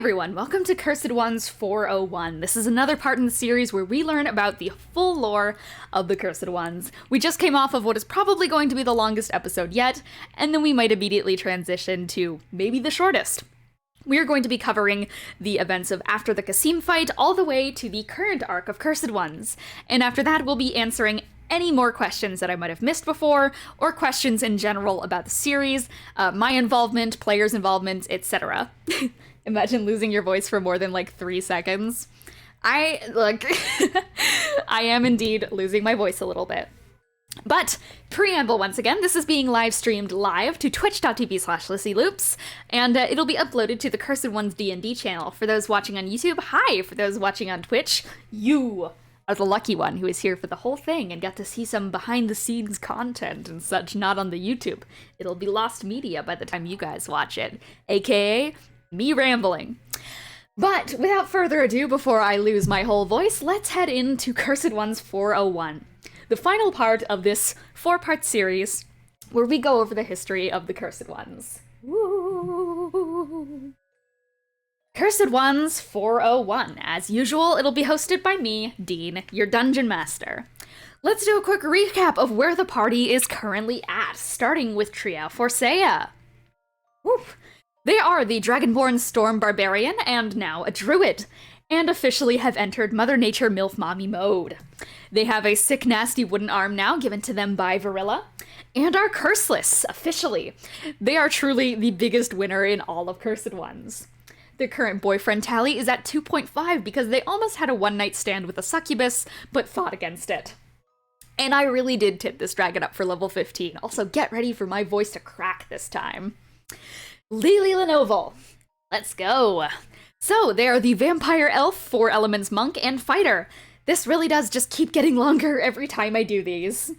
Everyone, welcome to Cursed Ones 401. This is another part in the series where we learn about the full lore of the Cursed Ones. We just came off of what is probably going to be the longest episode yet, and then we might immediately transition to maybe the shortest. We are going to be covering the events of after the Kasim fight all the way to the current arc of Cursed Ones, and after that we'll be answering any more questions that I might have missed before, or questions in general about the series, my involvement, players' involvement, etc. Imagine losing your voice for more than 3 seconds. I am indeed losing my voice a little bit. But, preamble once again, this is being live streamed live to twitch.tv/LissyLoops, and it'll be uploaded to the Cursed Ones D&D channel. For those watching on YouTube, hi! For those watching on Twitch, you are the lucky one who is here for the whole thing and got to see some behind-the-scenes content and such, not on the YouTube. It'll be lost media by the time you guys watch it, aka me rambling. But without further ado, before I lose my whole voice, let's head into Cursed Ones 401, the final part of this 4-part series where we go over the history of the Cursed Ones. Woo! Cursed Ones 401. As usual, it'll be hosted by me, Dean, your Dungeon Master. Let's do a quick recap of where the party is currently at, starting with Tria Forsea. Woo! They are the Dragonborn Storm Barbarian, and now a Druid, and officially have entered Mother Nature MILF Mommy mode. They have a sick, nasty wooden arm now given to them by Varilla, and are curseless, officially. They are truly the biggest winner in all of Cursed Ones. Their current boyfriend tally is at 2.5 because they almost had a one-night stand with a succubus, but fought against it. And I really did tip this dragon up for level 15, also get ready for my voice to crack this time. Lily Lenovel. Let's go. So, they are the Vampire Elf, 4 Elements Monk, and Fighter. This really does just keep getting longer every time I do these.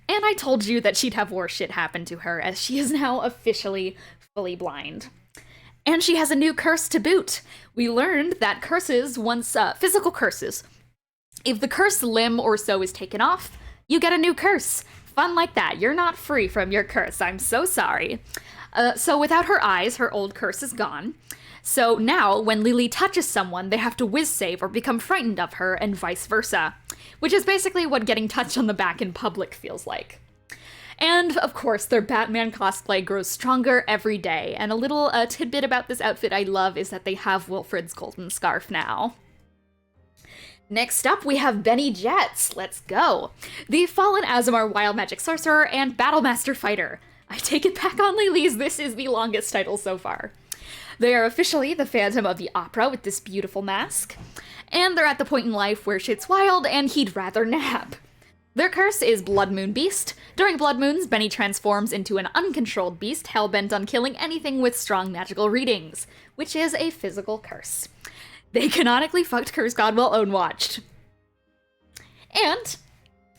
And I told you that she'd have worse shit happen to her, as she is now officially fully blind. And she has a new curse to boot. We learned that curses, once physical curses, if the cursed limb or so is taken off, you get a new curse. Fun like that. You're not free from your curse. I'm so sorry. So without her eyes, her old curse is gone. So now, when Lily touches someone, they have to whiz save or become frightened of her, and vice versa. Which is basically what getting touched on the back in public feels like. And, of course, their Batman cosplay grows stronger every day, and a little tidbit about this outfit I love is that they have Wilfred's golden scarf now. Next up, we have Benny Jets. Let's go. The Fallen Aasimar Wild Magic Sorcerer and Battlemaster Fighter. I take it back on Lily's, this is the longest title so far. They are officially the Phantom of the Opera with this beautiful mask, and they're at the point in life where shit's wild and he'd rather nap. Their curse is Blood Moon Beast. During Blood Moons, Benny transforms into an uncontrolled beast hell-bent on killing anything with strong magical readings, which is a physical curse. They canonically fucked Curse God while Own watched. And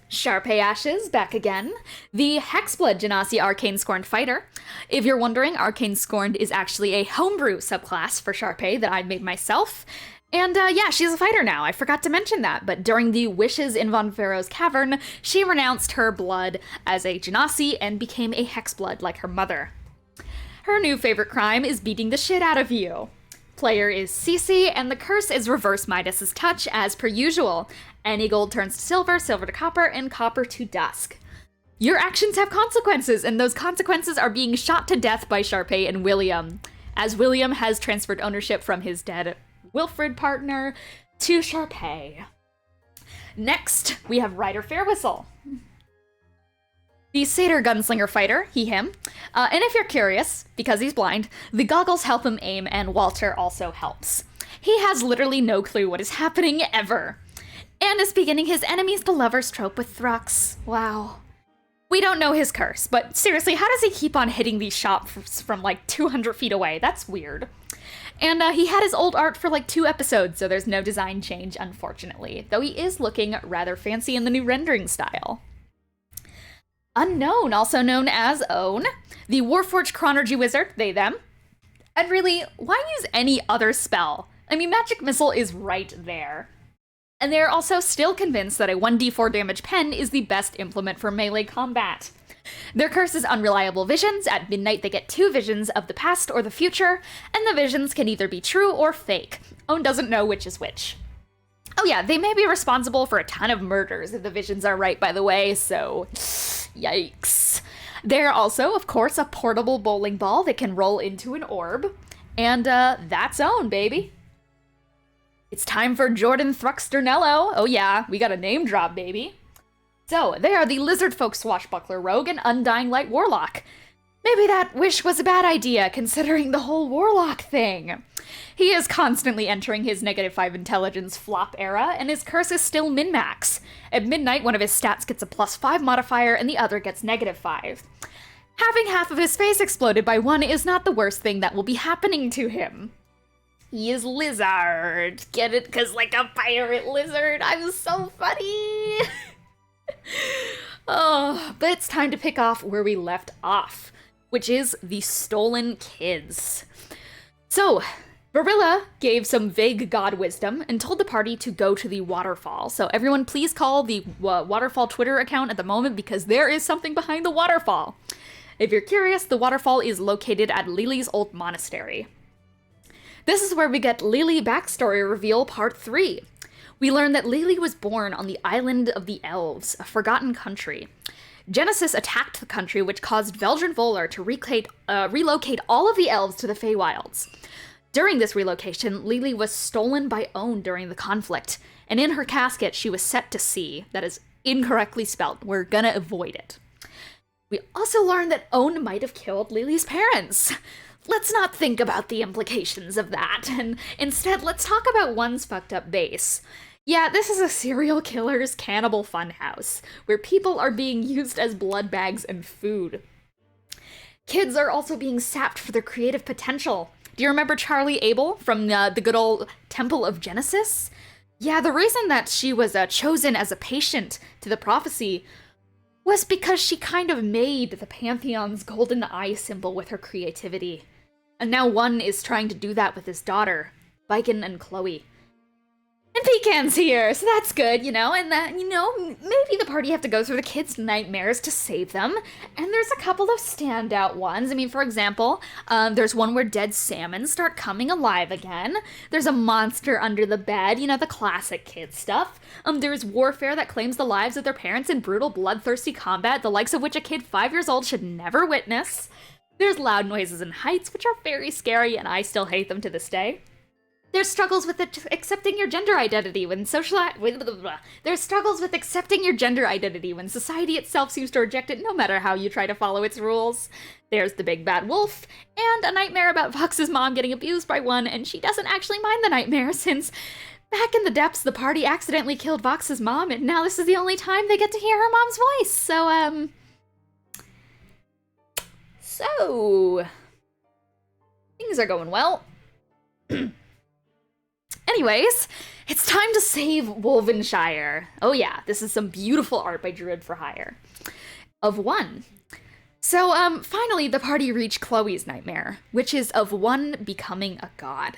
Sharpay Ashes, back again. The Hexblood Genasi Arcane Scorned Fighter. If you're wondering, Arcane Scorned is actually a homebrew subclass for Sharpay that I made myself. And yeah, she's a fighter now, I forgot to mention that, but during the Wishes in Von Pharaoh's Cavern, she renounced her blood as a Genasi and became a Hexblood like her mother. Her new favorite crime is beating the shit out of you. Player is Cece, and the curse is Reverse Midas's Touch, as per usual. Any gold turns to silver, silver to copper, and copper to dusk. Your actions have consequences, and those consequences are being shot to death by Sharpay and William, as William has transferred ownership from his dead Wilfred partner to Sharpay. Next, we have Ryder Fairwhistle. The Satyr Gunslinger Fighter, he, him. And if you're curious, because he's blind, the goggles help him aim, and Walter also helps. He has literally no clue what is happening ever, and is beginning his enemies to lovers trope with Thrux. Wow. We don't know his curse, but seriously, how does he keep on hitting these shots from 200 feet away? That's weird. And he had his old art for 2 episodes, so there's no design change, unfortunately, though he is looking rather fancy in the new rendering style. Unknown, also known as Own, the Warforged Chronergy Wizard, they, them. And really, why use any other spell? I mean, Magic Missile is right there. And they're also still convinced that a 1d4 damage pen is the best implement for melee combat. Their curse is unreliable visions. At midnight, they get 2 visions of the past or the future, and the visions can either be true or fake. Owen doesn't know which is which. Oh yeah, they may be responsible for a ton of murders if the visions are right, by the way, so yikes. They're also, of course, a portable bowling ball that can roll into an orb, and that's Owen, baby. It's time for Jordan Thruxternello. Oh yeah, we got a name drop, baby. So, they are the lizard folk swashbuckler rogue and undying light warlock. Maybe that wish was a bad idea, considering the whole warlock thing. He is constantly entering his -5 intelligence flop era, and his curse is still min-max. At midnight, one of his stats gets a +5 modifier, and the other gets -5. Having half of his face exploded by 1 is not the worst thing that will be happening to him. He is lizard. Get it? 'Cause like a pirate lizard. I'm so funny. Oh, but it's time to pick off where we left off, which is the stolen kids. So, Barilla gave some vague god wisdom and told the party to go to the waterfall. So everyone please call the waterfall Twitter account at the moment because there is something behind the waterfall. If you're curious, the waterfall is located at Lily's old monastery. This is where we get Lily backstory reveal part 3. We learn that Lily was born on the island of the elves, a forgotten country. Genesis attacked the country, which caused Veldrin Volar to relocate all of the elves to the Feywilds. During this relocation, Lily was stolen by Own during the conflict, and in her casket, she was set to sea. That is incorrectly spelled. We're gonna avoid it. We also learned that Own might have killed Lily's parents. Let's not think about the implications of that, and instead, let's talk about one's fucked up base. Yeah, this is a serial killer's cannibal funhouse, where people are being used as blood bags and food. Kids are also being sapped for their creative potential. Do you remember Charlie Abel from the good old Temple of Genesis? Yeah, the reason that she was chosen as a patient to the prophecy was because she kind of made the Pantheon's golden eye symbol with her creativity. And now one is trying to do that with his daughter, Viken and Chloe. And Pecan's here, so that's good, and maybe the party have to go through the kids' nightmares to save them. And there's a couple of standout ones. I mean, for example, there's one where dead salmon start coming alive again. There's a monster under the bed, the classic kid stuff. There's warfare that claims the lives of their parents in brutal, bloodthirsty combat, the likes of which a kid 5 years old should never witness. There's loud noises and heights, which are very scary, and I still hate them to this day. There's struggles with accepting your gender identity when There's struggles with accepting your gender identity when society itself seems to reject it no matter how you try to follow its rules. There's the big bad wolf, and a nightmare about Vox's mom getting abused by one, and she doesn't actually mind the nightmare since back in the depths the party accidentally killed Vox's mom, and now this is the only time they get to hear her mom's voice. So, things are going well. Anyways, it's time to save Wolvenshire. Oh yeah, this is some beautiful art by Druid for Hire. Of one. So, finally, the party reached Chloe's nightmare, which is of one becoming a god.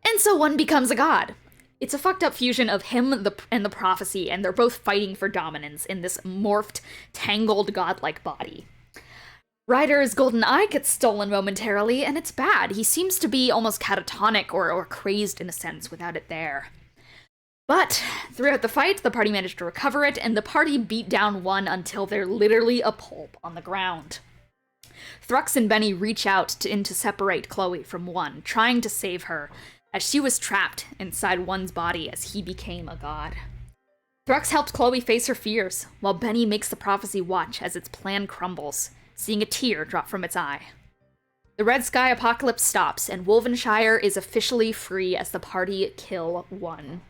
And so one becomes a god. It's a fucked up fusion of him and the prophecy, and they're both fighting for dominance in this morphed, tangled godlike body. Ryder's golden eye gets stolen momentarily, and it's bad. He seems to be almost catatonic or crazed in a sense without it there. But throughout the fight, the party managed to recover it, and the party beat down one until they're literally a pulp on the ground. Thrux and Benny reach out to separate Chloe from one, trying to save her, as she was trapped inside one's body as he became a god. Thrux helps Chloe face her fears, while Benny makes the prophecy watch as its plan crumbles, seeing a tear drop from its eye. The Red Sky apocalypse stops, and Wolvenshire is officially free as the party kill one.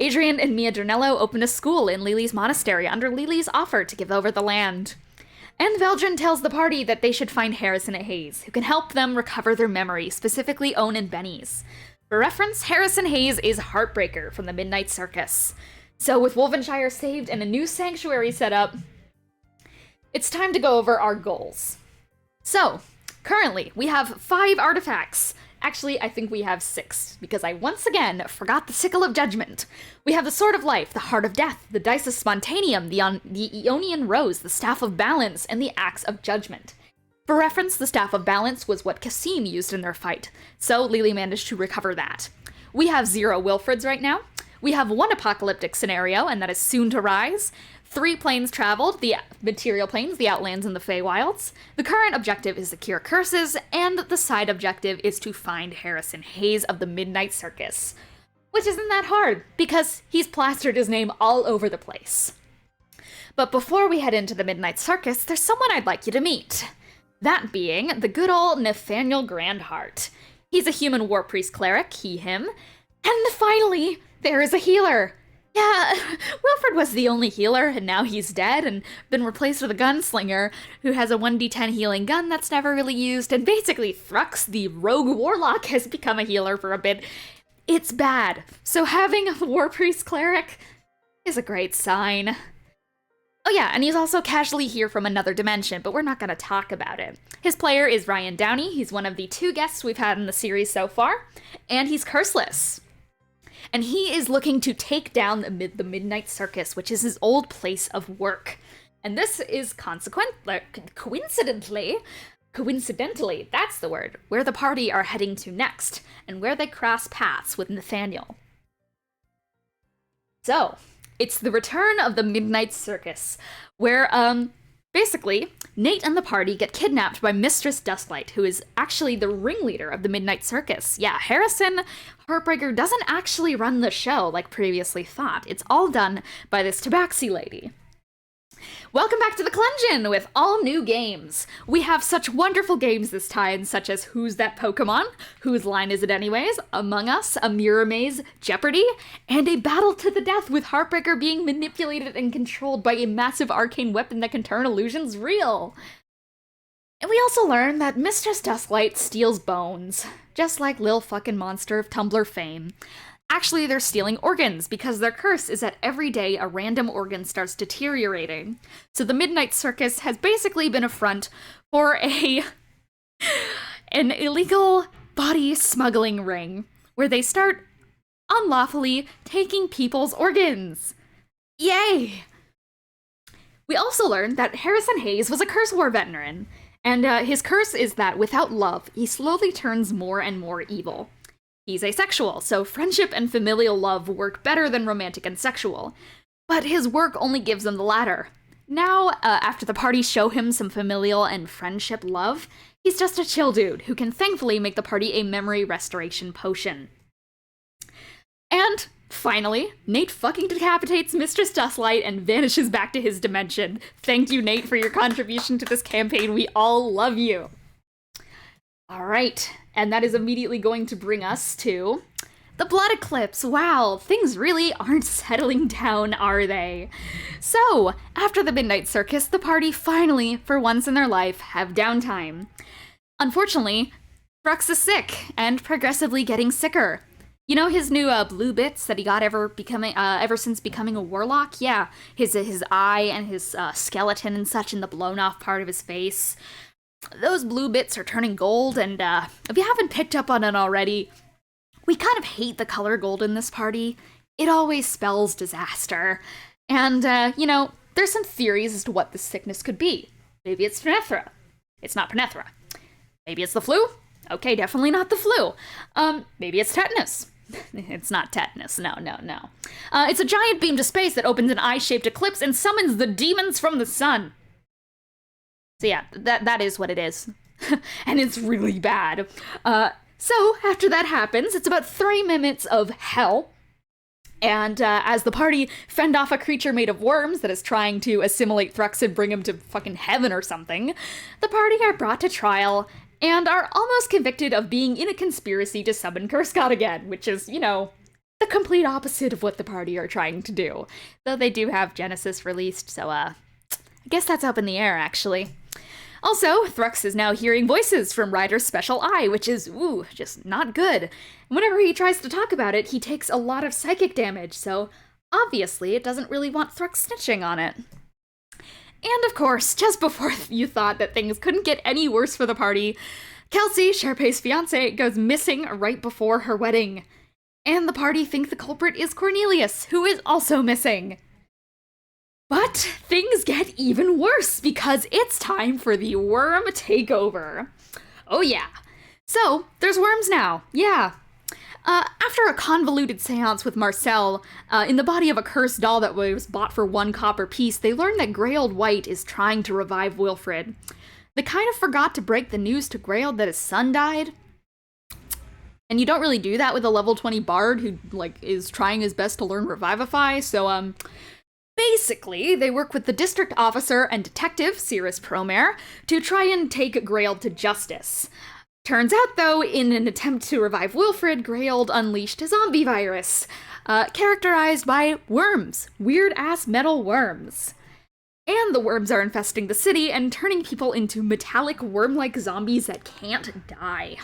Adrian and Mia Dernello open a school in Lily's monastery under Lily's offer to give over the land. And Veldrin tells the party that they should find Harrison Hayes, who can help them recover their memory, specifically Owen and Benny's. For reference, Harrison Hayes is Heartbreaker from the Midnight Circus. So with Wolvenshire saved and a new sanctuary set up, it's time to go over our goals. So, currently, we have 5 artifacts Actually, I think we have 6, because I once again forgot the Sickle of Judgment. We have the Sword of Life, the Heart of Death, the Dice of Spontaneum, the Aeonian Rose, the Staff of Balance, and the Axe of Judgment. For reference, the Staff of Balance was what Cassim used in their fight, so Lily managed to recover that. We have 0 Wilfreds right now. We have 1 apocalyptic scenario, and that is soon to rise. 3 planes traveled, the material planes, the Outlands, and the Feywilds. The current objective is to cure curses, and the side objective is to find Harrison Hayes of the Midnight Circus. Which isn't that hard, because he's plastered his name all over the place. But before we head into the Midnight Circus, there's someone I'd like you to meet. That being the good old Nathaniel Grandheart. He's a human war priest cleric, he, him. And finally, there is a healer. Yeah, Wilfred was the only healer, and now he's dead and been replaced with a gunslinger who has a 1d10 healing gun that's never really used, and basically Thrux, the rogue warlock, has become a healer for a bit. It's bad, so having a war priest cleric is a great sign. Oh yeah, and he's also casually here from another dimension, but we're not going to talk about it. His player is Ryan Downey. He's one of the 2 guests we've had in the series so far, and he's curseless. And he is looking to take down the Midnight Circus, which is his old place of work. And this is coincidentally, that's the word, where the party are heading to next, and where they cross paths with Nathaniel. So, it's the return of the Midnight Circus, where, basically, Nate and the party get kidnapped by Mistress Dustlight, who is actually the ringleader of the Midnight Circus. Yeah, Harrison Heartbreaker doesn't actually run the show like previously thought. It's all done by this Tabaxi lady. Welcome back to the Clension with all new games. We have such wonderful games this time, such as Who's That Pokemon? Whose Line Is It Anyways? Among Us, a Mirror Maze, Jeopardy, and a battle to the death with Heartbreaker being manipulated and controlled by a massive arcane weapon that can turn illusions real. And we also learn that Mistress Dustlight steals bones, just like Lil fucking Monster of Tumblr fame. Actually, they're stealing organs, because their curse is that every day a random organ starts deteriorating. So the Midnight Circus has basically been a front for an illegal body smuggling ring, where they start unlawfully taking people's organs. Yay! We also learned that Harrison Hayes was a Curse War veteran, and his curse is that without love, he slowly turns more and more evil. He's asexual, so friendship and familial love work better than romantic and sexual. But his work only gives him the latter. Now, after the party show him some familial and friendship love, he's just a chill dude who can thankfully make the party a memory restoration potion. And, finally, Nate fucking decapitates Mistress Dustlight and vanishes back to his dimension. Thank you, Nate, for your contribution to this campaign. We all love you. Alright, and that is immediately going to bring us to the Blood Eclipse. Wow, things really aren't settling down, are they? So, after the Midnight Circus, the party finally, for once in their life, have downtime. Unfortunately, Thrux is sick, and progressively getting sicker. You know his new blue bits that he got ever since becoming a warlock? Yeah, his eye and his skeleton and such in the blown off part of his face. Those blue bits are turning gold, and if you haven't picked up on it already, we kind of hate the color gold in this party. It always spells disaster. And, there's some theories as to what this sickness could be. Maybe it's Pnethra. It's not Pnethra. Maybe it's the flu? Okay, definitely not the flu. Maybe it's tetanus. It's not tetanus, no. It's a giant beam to space that opens an eye-shaped eclipse and summons the demons from the sun. So yeah, that is what it is. And it's really bad. So after that happens, it's about 3 minutes of hell. And as the party fend off a creature made of worms that is trying to assimilate Thrux and bring him to fucking heaven or something, the party are brought to trial and are almost convicted of being in a conspiracy to summon Curse God again, which is, the complete opposite of what the party are trying to do. Though they do have Genesis released, so I guess that's up in the air, actually. Also, Thrux is now hearing voices from Ryder's special eye, which is, just not good. Whenever he tries to talk about it, he takes a lot of psychic damage, so obviously it doesn't really want Thrux snitching on it. And of course, just before you thought that things couldn't get any worse for the party, Kelsey, Sharpay's fiance, goes missing right before her wedding. And the party think the culprit is Cornelius, who is also missing. But things get even worse because it's time for the worm takeover. Oh yeah. So, there's worms now. Yeah. After a convoluted seance with Marcel, in the body of a cursed doll that was bought for 1 copper piece, they learn that Greyld White is trying to revive Wilfred. They kind of forgot to break the news to Greyld that his son died. And you don't really do that with a level 20 bard who, is trying his best to learn Revivify, so, basically, they work with the district officer and detective, Cirrus Promare, to try and take Greyld to justice. Turns out, though, in an attempt to revive Wilfred, Greyld unleashed a zombie virus, characterized by worms. Weird-ass metal worms. And the worms are infesting the city and turning people into metallic worm-like zombies that can't die.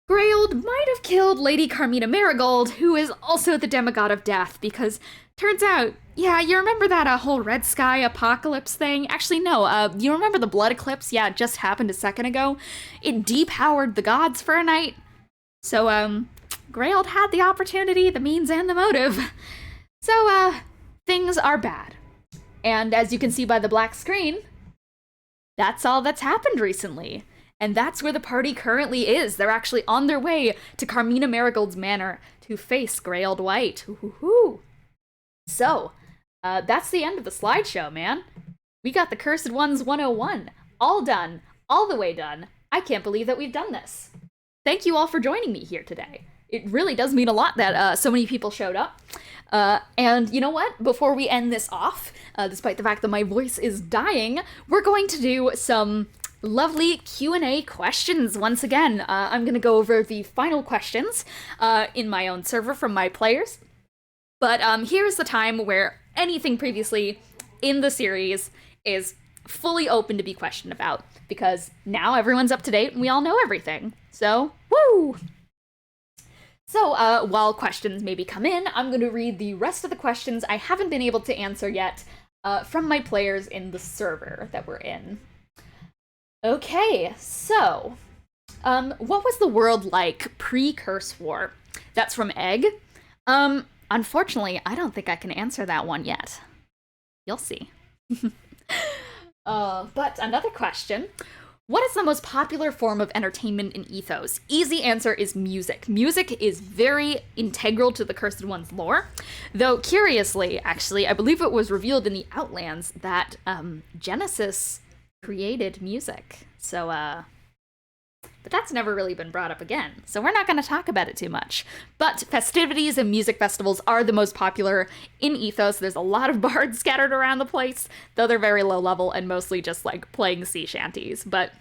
Greyld might have killed Lady Carmina Marigold, who is also the demigod of death, because turns out, yeah, you remember that whole red sky apocalypse thing? Actually, no, you remember the blood eclipse? Yeah, it just happened a second ago. It depowered the gods for a night. So, Greyld had the opportunity, the means, and the motive. So, things are bad. And as you can see by the black screen, that's all that's happened recently. And that's where the party currently is. They're actually on their way to Carmina Marigold's manor to face Greyld White. Ooh. So, that's the end of the slideshow, man. We got the Cursed Ones 101. All done. All the way done. I can't believe that we've done this. Thank you all for joining me here today. It really does mean a lot that so many people showed up. And you know what? Before we end this off, despite the fact that my voice is dying, we're going to do some lovely Q&A questions once again. I'm going to go over the final questions in my own server from my players. But here's the time where anything previously in the series is fully open to be questioned about, because now everyone's up to date and we all know everything. So, woo! So, while questions maybe come in, I'm going to read the rest of the questions I haven't been able to answer yet from my players in the server that we're in. Okay, so, what was the world like pre-Curse War? That's from Egg. Unfortunately, I don't think I can answer that one yet. You'll see. But another question. What is the most popular form of entertainment in Ethos? Easy answer is music. Music is very integral to the Cursed One's lore. Though, curiously, actually, I believe it was revealed in the Outlands that Genesis created music. So, but that's never really been brought up again, so we're not going to talk about it too much. But festivities and music festivals are the most popular in Ethos. There's a lot of bards scattered around the place, though they're very low level and mostly just playing sea shanties. But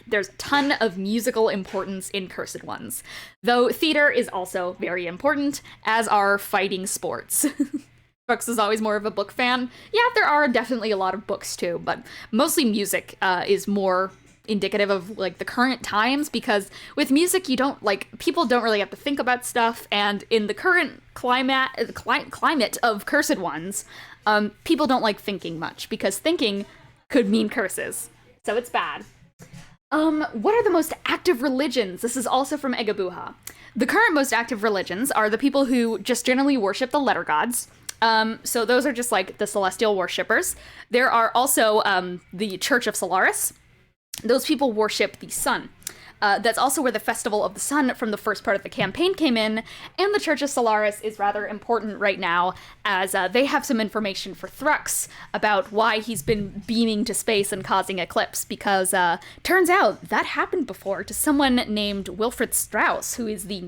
there's a ton of musical importance in Cursed Ones, though theater is also very important, as are fighting sports. Brooks is always more of a book fan. Yeah, there are definitely a lot of books too, but mostly music is more indicative of the current times, because with music you don't people don't really have to think about stuff, and in the current climate of Cursed Ones, people don't like thinking much, because thinking could mean curses, so it's bad. What are the most active religions? This is also from Eggabooha. The current most active religions are the people who just generally worship the letter gods. So those are just the celestial worshippers. There are also the Church of Solaris. Those people worship the sun. That's also where the Festival of the Sun from the first part of the campaign came in, and the Church of Solaris is rather important right now, as they have some information for Thrux about why he's been beaming to space and causing eclipse, because turns out that happened before to someone named Wilfred Strauss, who is the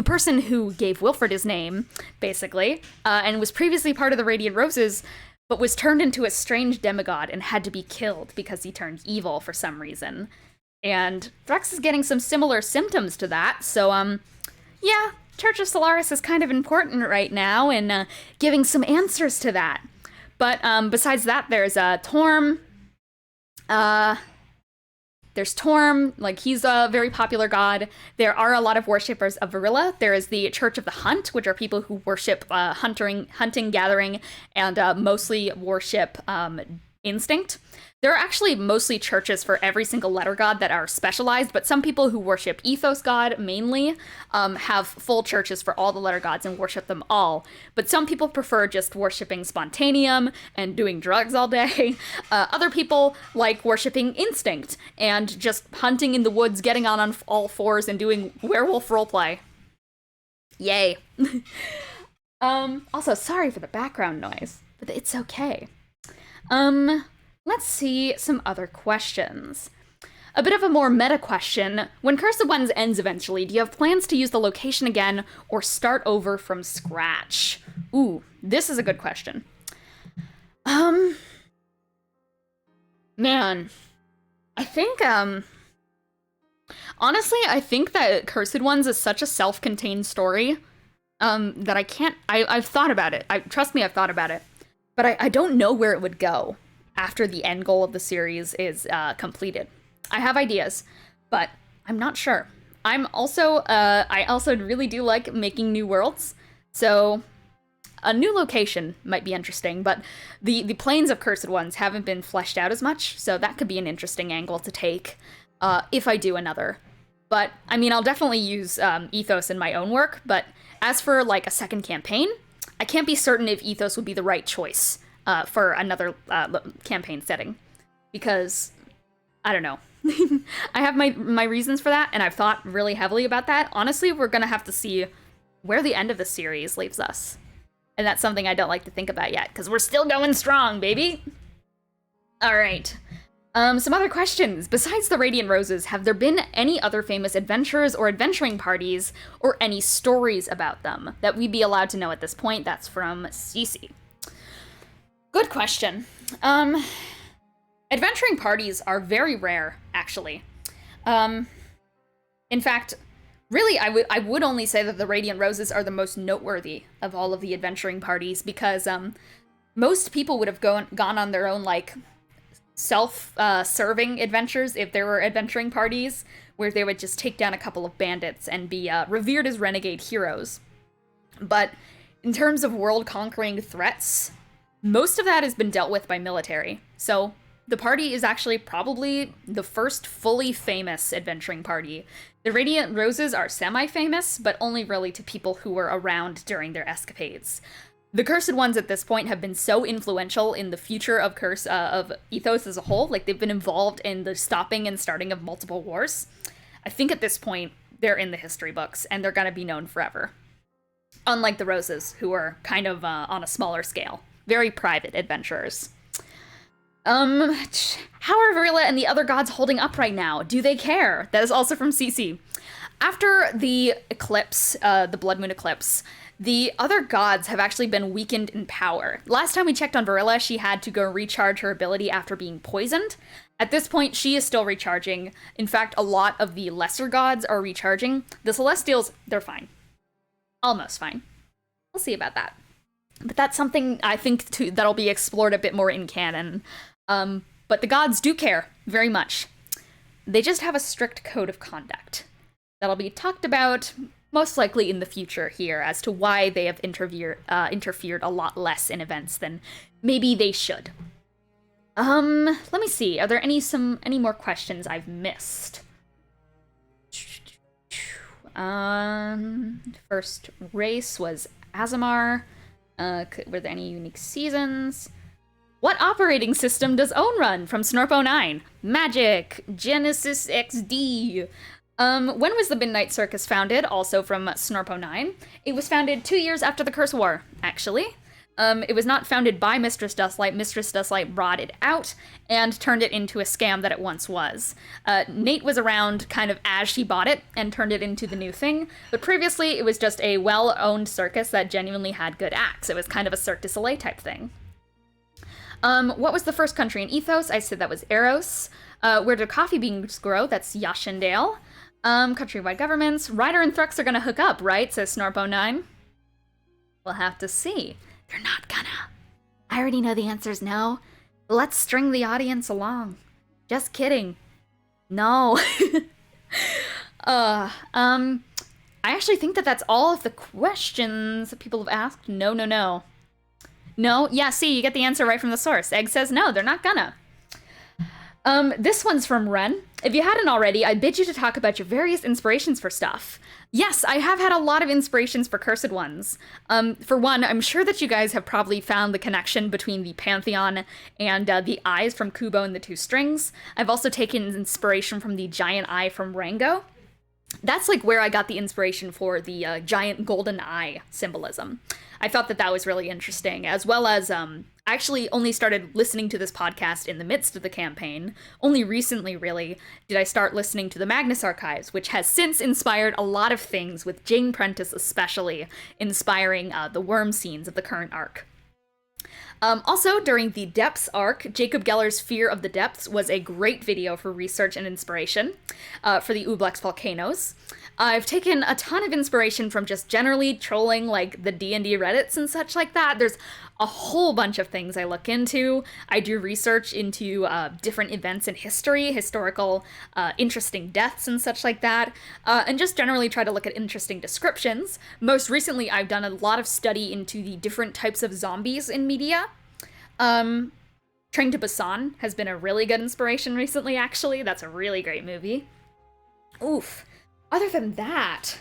person who gave Wilfred his name, basically, and was previously part of the Radiant Roses, but was turned into a strange demigod and had to be killed because he turned evil for some reason. And Threx is getting some similar symptoms to that, so, yeah, Church of Solaris is kind of important right now in giving some answers to that. But besides that, there's Torm. There's Torm, he's a very popular god. There are a lot of worshippers of Varilla. There is the Church of the Hunt, which are people who worship hunting, gathering, and mostly worship instinct. There are actually mostly churches for every single letter god that are specialized, but some people who worship Ethos God mainly have full churches for all the letter gods and worship them all. But some people prefer just worshiping Spontaneum and doing drugs all day. Other people like worshiping Instinct and just hunting in the woods, getting on all fours, and doing werewolf roleplay. Yay. Also, sorry for the background noise, but it's okay. Let's see some other questions. A bit of a more meta question. When Cursed Ones ends eventually, do you have plans to use the location again or start over from scratch? Ooh, this is a good question. Man, I think, honestly, I think that Cursed Ones is such a self-contained story, that I've thought about it. Trust me, I've thought about it. But I don't know where it would go after the end goal of the series is completed. I have ideas, but I'm not sure. I also really do like making new worlds, so a new location might be interesting, but the planes of Cursed Ones haven't been fleshed out as much, so that could be an interesting angle to take if I do another. But, I mean, I'll definitely use Ethos in my own work, but as for, like, a second campaign, I can't be certain if Ethos would be the right choice for another campaign setting, because I don't know. I have my reasons for that, and I've thought really heavily about that. Honestly, we're gonna have to see where the end of the series leaves us, and that's something I don't like to think about yet, because we're still going strong, baby! Alright. Some other questions. Besides the Radiant Roses, have there been any other famous adventurers or adventuring parties, or any stories about them that we'd be allowed to know at this point? That's from Cece. Good question. Adventuring parties are very rare, actually. In fact, really, I would only say that the Radiant Roses are the most noteworthy of all of the adventuring parties, because most people would have gone on their own, like, self-serving adventures if there were adventuring parties, where they would just take down a couple of bandits and be revered as renegade heroes. But in terms of world-conquering threats, most of that has been dealt with by military. So the party is actually probably the first fully famous adventuring party. The Radiant Roses are semi-famous, but only really to people who were around during their escapades. The Cursed Ones at this point have been so influential in the future of of Ethos as a whole. Like, they've been involved in the stopping and starting of multiple wars. I think at this point, they're in the history books, and they're gonna be known forever. Unlike the Roses, who are kind of on a smaller scale. Very private adventurers. How are Varilla and the other gods holding up right now? Do they care? That is also from CC. After the eclipse, the Blood Moon eclipse, the other gods have actually been weakened in power. Last time we checked on Varilla, she had to go recharge her ability after being poisoned. At this point, she is still recharging. In fact, a lot of the lesser gods are recharging. The Celestials, they're fine. Almost fine. We'll see about that. But that's something I think that'll be explored a bit more in canon. But the gods do care very much. They just have a strict code of conduct that'll be talked about most likely in the future here as to why they have interfered a lot less in events than maybe they should. Let me see. Are there any more questions I've missed? First race was Azamar. Were there any unique seasons? What operating system does Own run from Snorp09? Magic! Genesis XD! When was the Midnight Circus founded? Also from Snorp09. It was founded 2 years after the Curse War, actually. It was not founded by Mistress Dustlight. Mistress Dustlight brought it out and turned it into a scam that it once was. Nate was around kind of as she bought it and turned it into the new thing, but previously it was just a well-owned circus that genuinely had good acts. It was kind of a Cirque du Soleil type thing. What was the first country in Ethos? I said that was Eros. Where do coffee beans grow? That's Yashendale. Countrywide governments. Ryder and Thrux are gonna hook up, right? Says Snorp09. We'll have to see. They're not gonna. I already know the answer's no. Let's string the audience along. Just kidding. No. I actually think that that's all of the questions that people have asked. No. No? Yeah, see, you get the answer right from the source. Egg says no, they're not gonna. This one's from Ren. If you hadn't already, I bid you to talk about your various inspirations for stuff. Yes, I have had a lot of inspirations for Cursed Ones. For one, I'm sure that you guys have probably found the connection between the Pantheon and the eyes from Kubo and the Two Strings. I've also taken inspiration from the giant eye from Rango. That's like where I got the inspiration for the giant golden eye symbolism. I thought that that was really interesting, as well as I actually only started listening to this podcast in the midst of the campaign. Only recently, really, did I start listening to the Magnus Archives, which has since inspired a lot of things, with Jane Prentice especially inspiring the worm scenes of the current arc. Also, during the Depths arc, Jacob Geller's Fear of the Depths was a great video for research and inspiration for the Ublex volcanoes. I've taken a ton of inspiration from just generally trolling like the D&D Reddits and such like that. There's a whole bunch of things I look into. I do research into different events in history, historical, interesting deaths and such like that, and just generally try to look at interesting descriptions. Most recently, I've done a lot of study into the different types of zombies in media. Train to Busan has been a really good inspiration recently, actually. That's a really great movie. Oof. Other than that,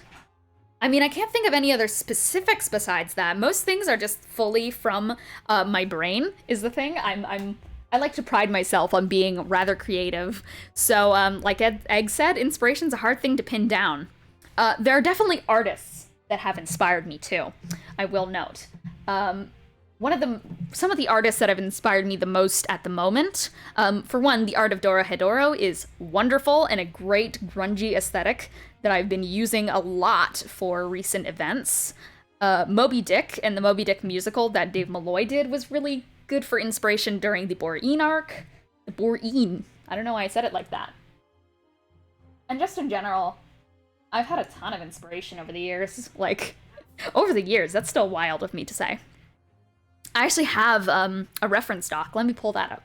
I mean, I can't think of any other specifics besides that. Most things are just fully from my brain, is the thing. I like to pride myself on being rather creative. So, like Egg said, inspiration's a hard thing to pin down. There are definitely artists that have inspired me too, I will note. Some of the artists that have inspired me the most at the moment, for one, the art of Dora Hedoro is wonderful and a great grungy aesthetic that I've been using a lot for recent events. Moby Dick and the Moby Dick musical that Dave Malloy did was really good for inspiration during the Boreen arc. The Boreen. I don't know why I said it like that. And just in general, I've had a ton of inspiration over the years. Like, over the years, that's still wild of me to say. I actually have a reference doc. Let me pull that up.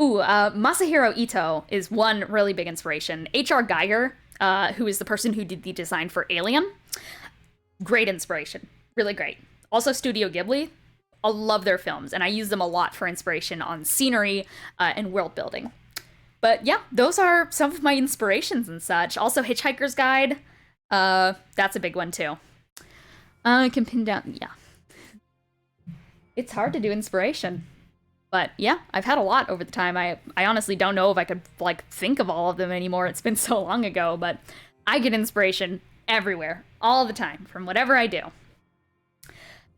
Ooh, Masahiro Ito is one really big inspiration. H.R. Geiger, who is the person who did the design for Alien. Great inspiration. Really great. Also Studio Ghibli. I love their films, and I use them a lot for inspiration on scenery and world building. But yeah, those are some of my inspirations and such. Also Hitchhiker's Guide. That's a big one too. I can pin down, yeah. It's hard to do inspiration. But yeah, I've had a lot over the time. I honestly don't know if I could like think of all of them anymore. It's been so long ago, but I get inspiration everywhere, all the time, from whatever I do.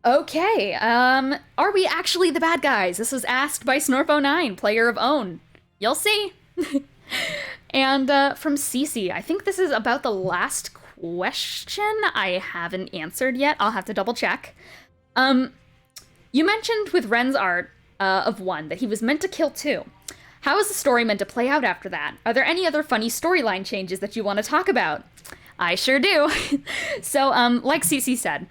Okay, are we actually the bad guys? This was asked by Snorp09, player of Own. You'll see. And from Cece, I think this is about the last question I haven't answered yet. I'll have to double check. You mentioned with Ren's art of 1 that he was meant to kill 2. How is the story meant to play out after that? Are there any other funny storyline changes that you want to talk about? I sure do. So, like Cece said,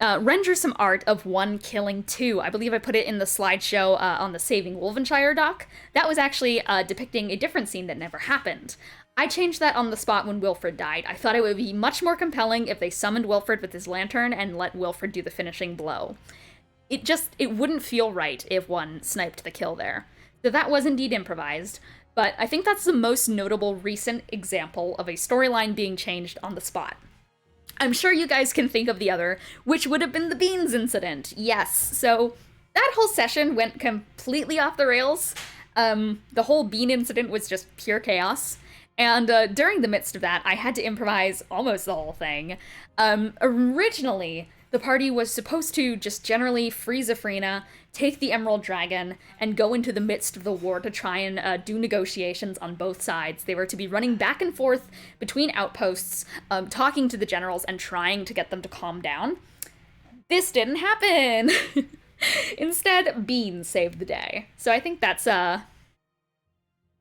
Ren drew some art of 1 killing 2. I believe I put it in the slideshow on the Saving Wolvenshire doc. That was actually depicting a different scene that never happened. I changed that on the spot when Wilfred died. I thought it would be much more compelling if they summoned Wilfred with his lantern and let Wilfred do the finishing blow. It wouldn't feel right if 1 sniped the kill there. So that was indeed improvised, but I think that's the most notable recent example of a storyline being changed on the spot. I'm sure you guys can think of the other, which would have been the Beans incident. Yes, so that whole session went completely off the rails. The whole Bean incident was just pure chaos. And during the midst of that, I had to improvise almost the whole thing. Originally, the party was supposed to just generally free Zafrina, take the Emerald Dragon, and go into the midst of the war to try and do negotiations on both sides. They were to be running back and forth between outposts, talking to the generals and trying to get them to calm down. This didn't happen! Instead, Bean saved the day. So I think that's,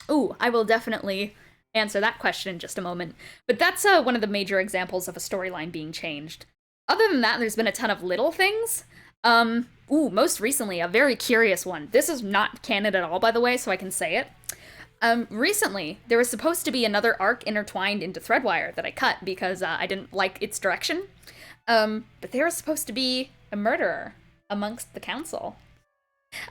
Ooh, I will definitely answer that question in just a moment. But that's one of the major examples of a storyline being changed. Other than that, there's been a ton of little things. Most recently, a very curious one. This is not canon at all, by the way, so I can say it. Recently, there was supposed to be another arc intertwined into Threadwire that I cut because I didn't like its direction. But there was supposed to be a murderer amongst the council.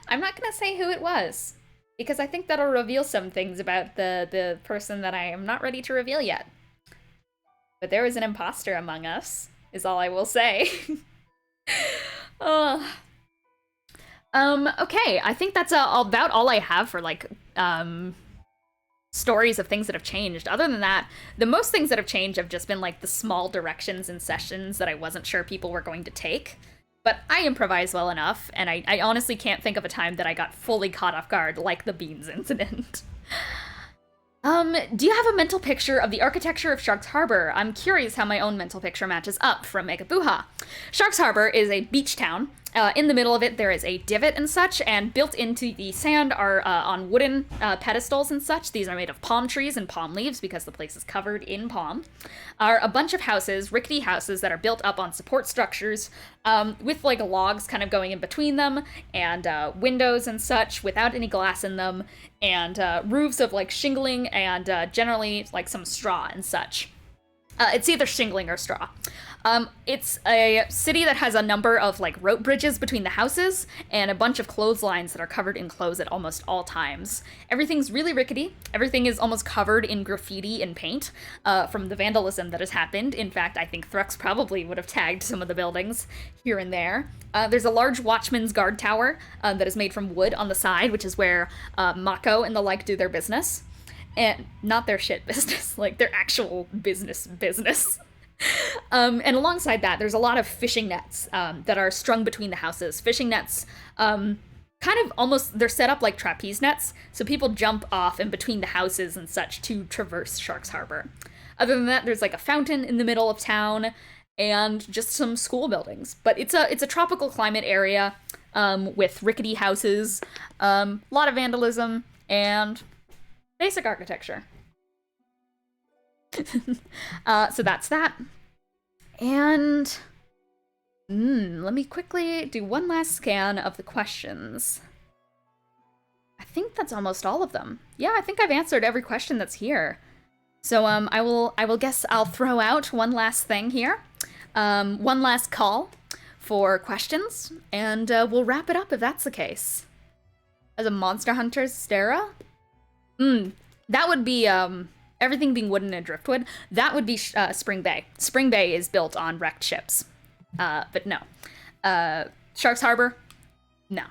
I'm not gonna say who it was, because I think that'll reveal some things about the person that I am not ready to reveal yet. But there is an imposter among us, is all I will say. Okay, I think that's about all I have for, like, stories of things that have changed. Other than that, the most things that have changed have just been, like, the small directions and sessions that I wasn't sure people were going to take. But I improvise well enough, and I honestly can't think of a time that I got fully caught off guard, like the beans incident. Do you have a mental picture of the architecture of Shark's Harbor? I'm curious how my own mental picture matches up from Eggabooha. Shark's Harbor is a beach town. In the middle of it, there is a divot and such, and built into the sand are on wooden pedestals and such. These are made of palm trees and palm leaves because the place is covered in palm. Are a bunch of houses, rickety houses that are built up on support structures with like logs kind of going in between them, and windows and such without any glass in them, and roofs of like shingling and generally like some straw and such. It's either shingling or straw. It's a city that has a number of, like, rope bridges between the houses and a bunch of clotheslines that are covered in clothes at almost all times. Everything's really rickety. Everything is almost covered in graffiti and paint from the vandalism that has happened. In fact, I think Thrux probably would have tagged some of the buildings here and there. There's a large watchman's guard tower that is made from wood on the side, which is where Mako and the like do their business. And not their shit business, like their actual business. And alongside that, there's a lot of fishing nets that are strung between the houses. Fishing nets, kind of almost, they're set up like trapeze nets, so people jump off in between the houses and such to traverse Shark's Harbor. Other than that, there's like a fountain in the middle of town and just some school buildings. But it's a tropical climate area with rickety houses, a lot of vandalism, and basic architecture. So that's that. And let me quickly do one last scan of the questions. I think that's almost all of them. Yeah, I think I've answered every question that's here. So I will guess I'll throw out one last thing here. One last call for questions, and we'll wrap it up if that's the case. As a Monster Hunter's Stera? That would be, everything being wooden and driftwood, that would be Spring Bay. Spring Bay is built on wrecked ships. But no. Shark's Harbor? No.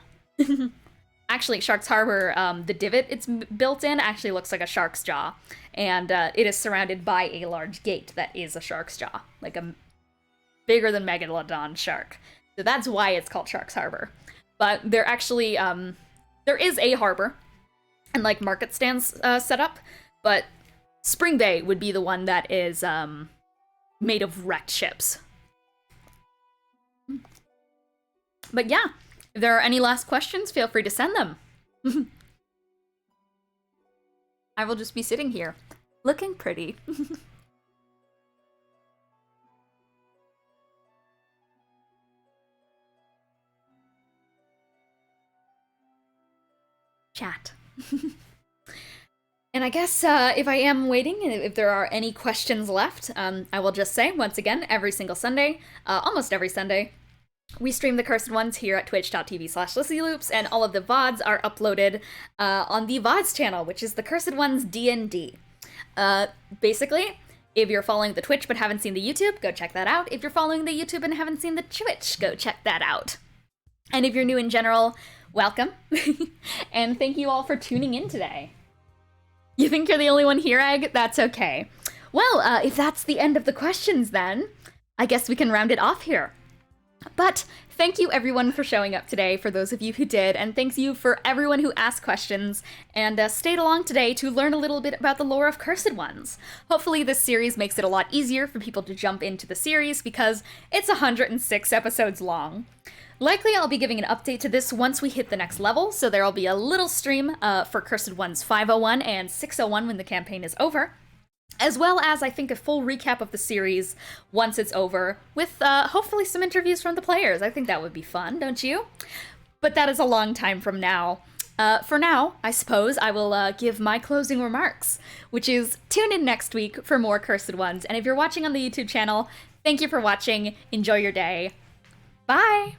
Actually, Shark's Harbor, the divot it's built in actually looks like a shark's jaw. And it is surrounded by a large gate that is a shark's jaw. Like a bigger than Megalodon shark. So that's why it's called Shark's Harbor. But there actually, there is a harbor and like market stands set up, but Spring Bay would be the one that is made of wrecked ships. But yeah, if there are any last questions, feel free to send them. I will just be sitting here, looking pretty. Chat. And I guess if I am waiting, if there are any questions left, I will just say, once again, every single Sunday, almost every Sunday, we stream the Cursed Ones here at twitch.tv/LissyLoops, and all of the VODs are uploaded on the VODs channel, which is the Cursed Ones D&D. Basically, if you're following the Twitch but haven't seen the YouTube, go check that out. If you're following the YouTube and haven't seen the Twitch, go check that out. And if you're new in general, welcome. And thank you all for tuning in today. You think you're the only one here, Egg? That's okay. Well, if that's the end of the questions then, I guess we can round it off here. But thank you everyone for showing up today, for those of you who did, and thanks you for everyone who asked questions and stayed along today to learn a little bit about the lore of Cursed Ones. Hopefully this series makes it a lot easier for people to jump into the series because it's 106 episodes long. Likely I'll be giving an update to this once we hit the next level, so there'll be a little stream for Cursed Ones 501 and 601 when the campaign is over, as well as, I think, a full recap of the series once it's over, with hopefully some interviews from the players. I think that would be fun, don't you? But that is a long time from now. For now, I suppose I will give my closing remarks, which is tune in next week for more Cursed Ones, and if you're watching on the YouTube channel, thank you for watching, enjoy your day, bye!